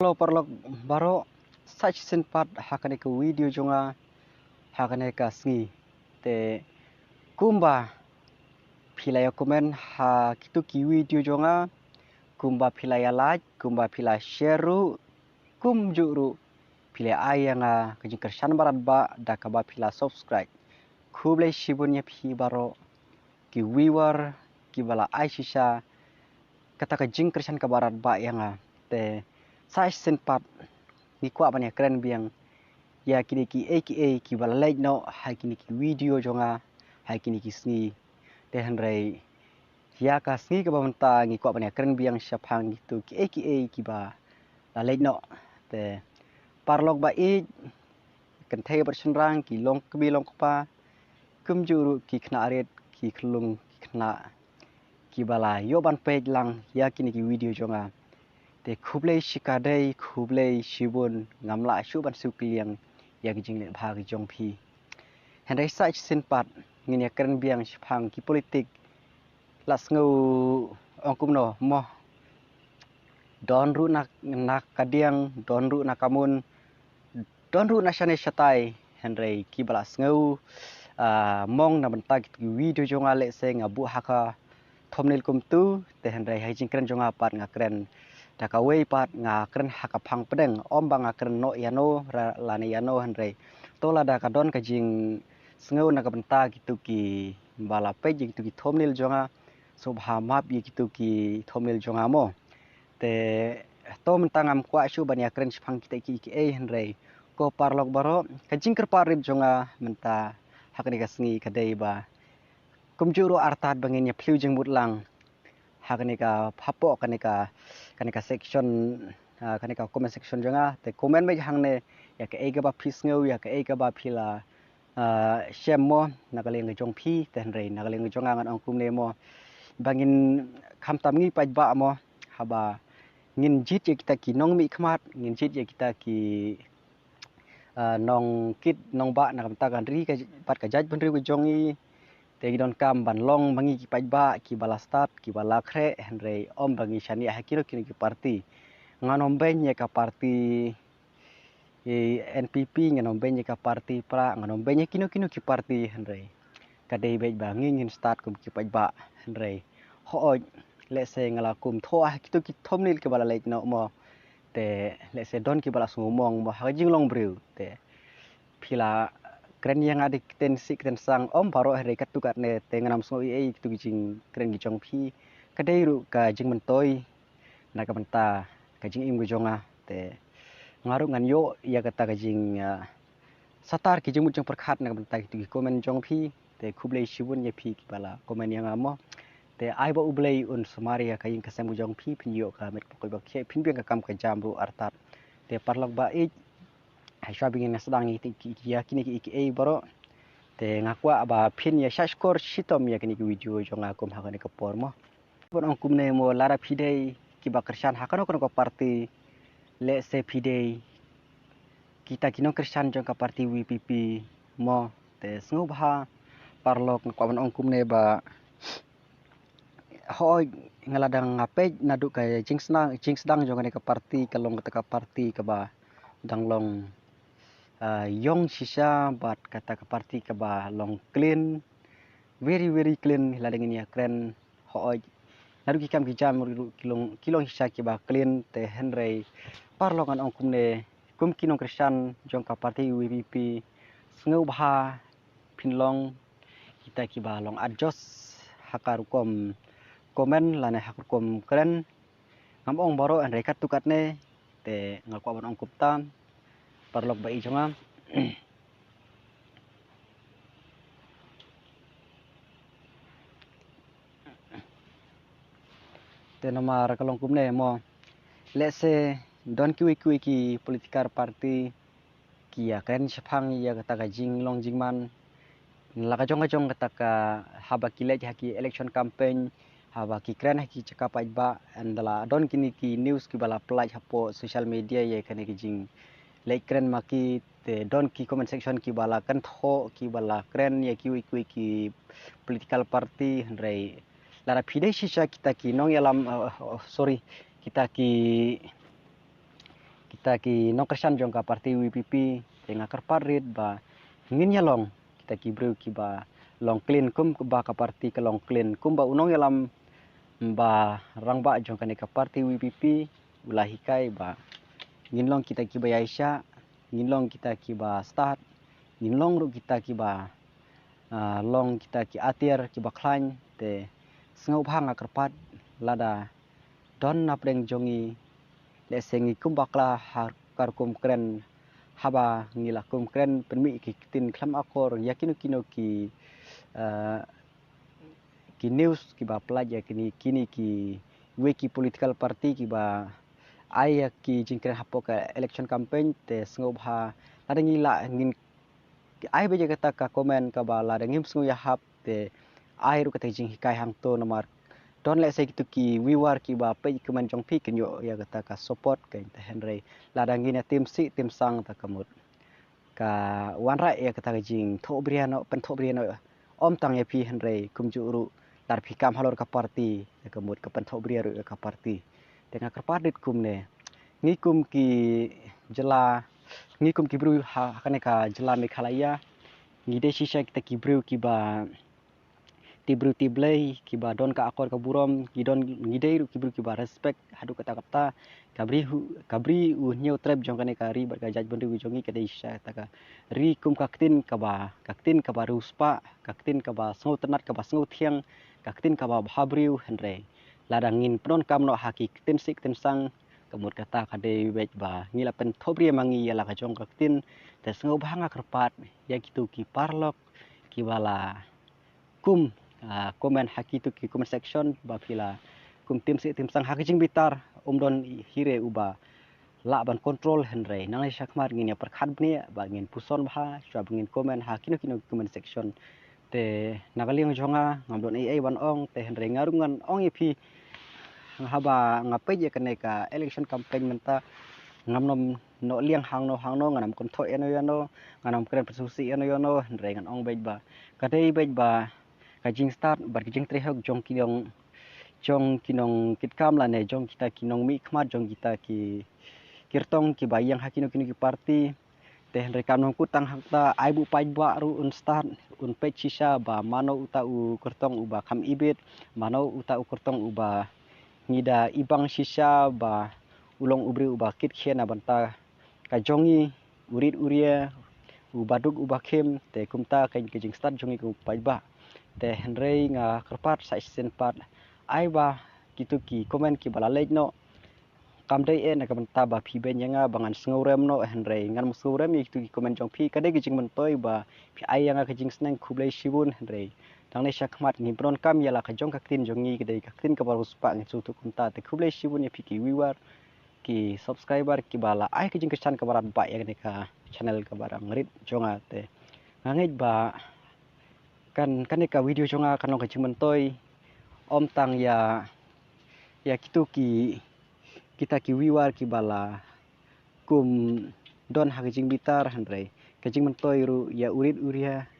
Halo parlok baro such part hakane ke video jonga hakane ka sngi te kumba pilaya komen ha kitu ki video jonga kumba pilaya like kumba pilaya share kum juru pilaya ayanga kejingker shan barat ba dakaba pila subscribe kuble shibunya pi baro ki viewer ki bala aisha kata kejingker shan kabarat ba yanga te such part ni kuat banyak keren biang ya kini ki aka ki bala like no hai kini ki video jonga hai kini ki sni te hanrei ya ka sni ka bamta ngi kuat banyak keren biang syapang gitu ki aka ki ba la like no te parlok ba I kan thai bersenrang ki long kebi long pa kumjuru ki khna aret ki khlung ki khna ki bala yo ban page lang ya kini ki video jonga te khublei shikadei khublei shibun ngamla shuban sukliang ya kijing le bha ki jong phi hendai sai sin pat ngin ya keren biang shphang ki politik las ngau ongkum no mo don ru nak kadiang don ru nakamun don ru nasane shatai hendai ki balas ngau mong na benta ki video jonga le se ngabu haka thomnel kum tu te hendai hai jing keren jonga pat nga keren dakawei pat nga keren hakapang pedeng omba nga keren no yano lani yano hendai tola da kadon kajing sengau na kabenta gitu ki bala page gitu ki thumbnail jonga sobha map gitu ki thumbnail jonga mo te to mentangam kwa shu banya keren phang kita ki hendai ko parlok baro kajing kerparit jonga menta hakni kasngi kadai ba kumjuru artat bangenya phliu jeng mutlang hakni ka phapo kanika section kanika comment section jonga te comment me hangne ya ke ega ba phisngeu ya ke ega ba phila shemo nakaleng jong phi ten rei nakaleng jong angan ongkum ne mo bangin khamtam ngi paj ba mo haba ngin jit ye kita ki nong mi khmat ngin jit ye kita ki nong kit nong ba na kamta kan ri ka pat ka jaj ban ri jongi te gidon kam ban long bangi ki paj ba ki bala start ki bala khre henrei om bangi shani hakiro kini ki parti nganom benye ka parti NPP nganom benye ka parti pra nganom benye kino ki parti henrei kadai bej bangi ngin start kum ki paj ba henrei ho le se ngala kum tho kitu ki thomnil ke bala lek no mo te le se don ki bala sumong mo ha jing long brew te phila keren yang ada tensi keren sang om baro hari katukat ne tenganam semua ai tu jing keren gijong phi kadai ru ka jing mentoi na ka benta ka jing im jonga te ngaru ngan yo ya kata ka jing satar ki jing mujung perkhat na ka benta ki komen jong phi te khublei shibun ye phi ki bala komen yang amo te ai ba ublei un samaria ka jing kasem jong phi phin yo ka met pokoi ba khe phin biang ka kam ka jam ru artat te parlak ba I hai shopping yang sedang itu ya kini ki baro te ngakwa ba pin ya shashkor shitom ya kini ki video jong akum hakane kapor mo pon ongkum ne mo lara pidei ki ba kersan hakano ko parti le se pidei kita kino kersan jong ka parti WPP mo te sngu bha parlok ko ban ongkum ne ba ho ngaladang ngape naduk ka jing sedang jong ka parti kalong ka parti ka ba danglong yong sisa bat kata ke parti ke ba long clean very clean ladeng ini keren ho naru ki kam ki jam kilong sisa ki ba clean te henrei parlongan ongkum ne kum kinong kristian jong ka parti WPP sngeu bha pinlong kita ki ba long adjust hakar kom komen lane hakar kom keren ngamong baro henrei kat tukat ne te ngakwa ban ongkum tam parlok bai jonga te nomor kalong kumne mo let's say don ki politikar parti ki ya kan shphang ya kata ka jing long jingman laka jong kata ka haba kilet haki election campaign haba ki kren haki cakap ba andala don kini ki news ki bala plaj hapo social media ye kane ki jing like keren maki te don ki comment section ki bala kan tho ki bala keren ya ki political party hendrai lara pidei sisa kita ki nong yalam sorry kita ki kita ki nongkersan jong ka parti WPP tengah kerpat rit ba ngin yalong kita ki bru ki ba long clean kum ba ka parti ka long clean kum ba unong yalam ba rang ba jong ka parti WPP ulah hikai ba ngin long kita ki ba Aisyah ngin long kita ki ba start ngin long ru kita ki ba long kita ki atir ki ba klan te sengau bhang kerpat lada don napreng jongi le sengi kumbakla har kum kren haba ngila kum kren penmi ki tin klam akor yakino kino ki ki news ki ba pelaja kini ki wiki political party ki ba ai ki jingkren hapo ka election campaign te sengau bha ada ngila ngin ai beje kata ka komen ka ba la ngim sengau ya hap te ai ru kata jing hikai hang to nomor don le se kitu ki wiwar ki ba pe kemen jong pi kenyo ya kata ka support ka ta henry ladang ini tim si tim sang ta kamut ka wan ra ya kata jing tho briano pen tho briano om tang ya pi henry kum ju ru dar pi kam halor ka parti ta kamut ka pen tho briaro ka parti tengah kerpadit kum ne ngikum ki jela ngikum ki bru ha kane ka jela Meghalaya ngide sisa kita ki bru ki ba tibru tiblei kiba don ka akor ka burom gidon ngidei kibru kiba respect hadu kata kabri nyeu trap jong kane ka ri bar ka jaj bendu jongi ka deisha taka ri kum kaktin ka ba ruspa kaktin ka ba sngau tenat ka ba sngau thiang kaktin ka ba bhabriu henre ladangin pron kam no haki tin sik tin sang kamut kata ka de wech ba ngila pen thobri mangi yala ka jong kaktin te sngau bhanga kerpat ya kitu ki parlok kibala kum komen haki tu ki comment section ba pila kum tim si tim sang haki jing bitar don hire uba la ban control henre nang syakmar ngin ya perkhat bni ba ngin puson bha swa ngin komen haki no comment section te nagaling jonga ngam ai ban ong te henre ngarungan ong ipi haba ngapai je kene ka election campaign menta ngamnom no liang hang no nganam kon tho eno yano nganam kren persusi eno yano henre ngan ong bej ba kadai bej ba kajing start bar kajing trehok jong kinong kitkam la ne jong kita kinong mi khmat jong kita ki kirtong ki bayang hakino kini ki parti teh rekam nong kutang hakta aibu pajba ru un start un page sisa ba mano uta u kirtong uba kham ibit mano uta u kirtong uba ngida ibang sisa ba ulong ubri uba kit khena banta kajongi urit uria ubaduk uba khem te kumta kain kajing start jongi ku pajba te henry nga kerpat sa season part ai ba kitu ki komen ki bala lej no kam dei en ka banta ba phi ben yanga bangan sngorem no henry ngan musngorem kitu ki komen jong phi kade ki jing mentoi ba phi ai yanga ka jing sneng khublei sibun henry tang ne shakmat ni bron kam yala ka jong ka tin jongi kade ka tin ka baru spa ngi tu kunta te khublei sibun ya phi ki wiwar ki subscriber ki bala ai ki jing kesan ka barat ba ya ka channel ka barang rit jonga te ngait ba kan ka video jonga kan long kecim mentoi om tang ya kitu ki kita ki wiwar ki bala kum don hakijing bitar handrai kecing mentoi ru ya urit uria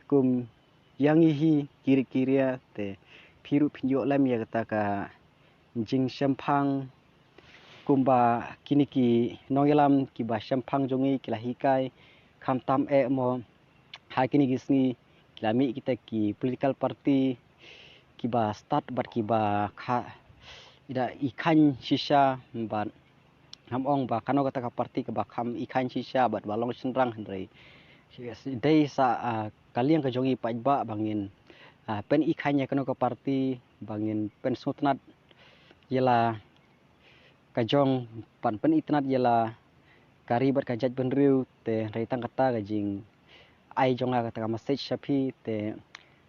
kum yang ihi kiri kiria te phiru phinjo lam ya kata ka jing sampang kumba kini ki nongelam ki ba sampang jongi kilahikai kham tam e mo hakini gisni lami kita ki political party kiba start bar kiba kha ida ikhan sisa ban hamong ba kano kata ka party kiba kham ikhan sisa bat balong senrang hendrai dei sa kaliang ka jongi pajba bangin pen ikhanya kano ka party bangin pen sutnat yela ka jong pan pen itnat yela kari bat ka jaj benriu te reitang kata ka jing ai jonga kata ka message sapi te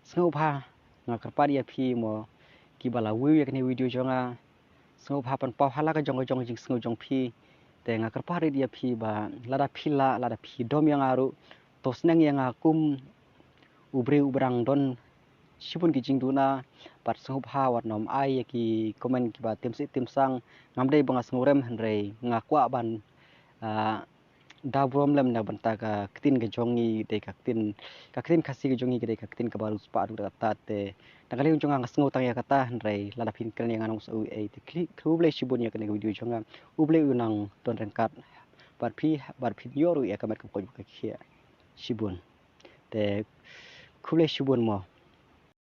sngau bha nga kerpad ya phi mo ki bala wi ya kini video jonga sngau bha pan pau hala ka jong jing sngau jong phi te nga kerpad ya phi ba lada phi dom yang aru to sneng yang akum ubri ubrang don sipun ki jing duna pat sngau bha wat nom ai ya ki komen ki ba tim si tim sang ngamdei banga sngurem henrei nga kwa ban dabrom lem na banta ka ktin ke jongi de ka ktin khasi ke jongi de ka ktin ka baru spa ru ta te nakali jonga ngasngo tang ya kata rai lada pin kren yang anong sau e te kruble shibun ya kene video jonga uble unang ton rengkat bar phi yoru ya kamet ko ka khia shibun te khuble shibun mo